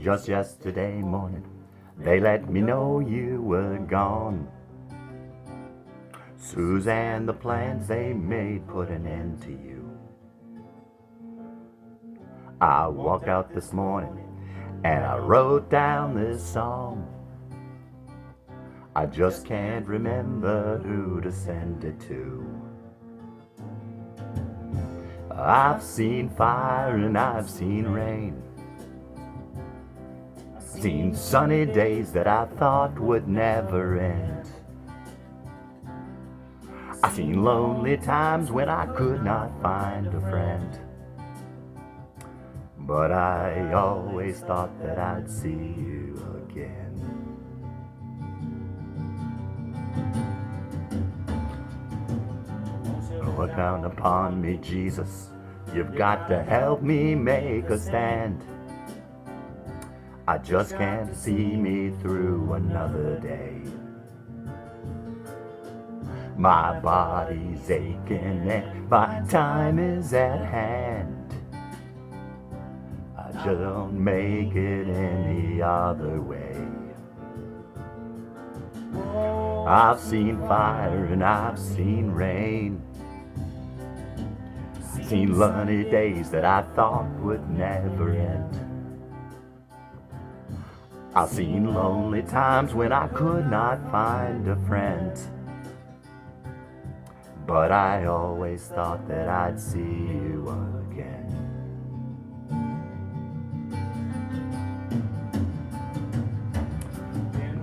Just yesterday morning, they let me know you were gone. Suzanne, the plans they made put an end to you. I walked out this morning and I wrote down this song. I just can't remember who to send it to. I've seen fire and I've seen rain, seen sunny days that I thought would never end. I've seen lonely times when I could not find a friend, but I always thought that I'd see you again. Look down upon me, Jesus, you've got to help me make a stand. I just can't see me through another day. My body's aching and my time is at hand. I just don't make it any other way. I've seen fire and I've seen rain, seen lonely days that I thought would never end. I've seen lonely times when I could not find a friend, but I always thought that I'd see you again.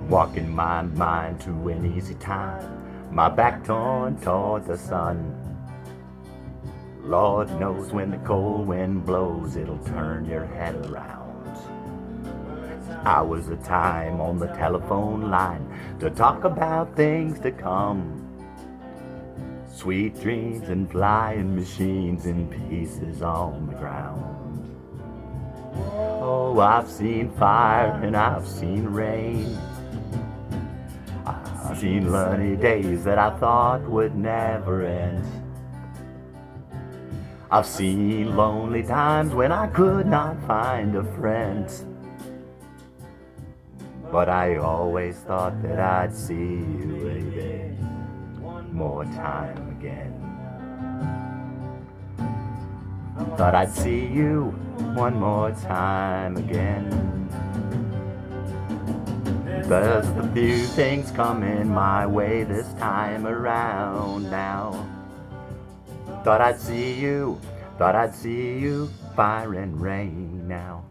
Walking my mind to an easy time, my back torn toward the sun. Lord knows when the cold wind blows, it'll turn your head around. I was a time on the telephone line to talk about things to come. Sweet dreams and flying machines in pieces on the ground. Oh, I've seen fire and I've seen rain. I've seen lonely days that I thought would never end. I've seen lonely times when I could not find a friend, but I always thought that I'd see you again, one more time again. Thought I'd see you one more time again. There's a few things coming my way this time around now. Thought I'd see you, fire and rain now.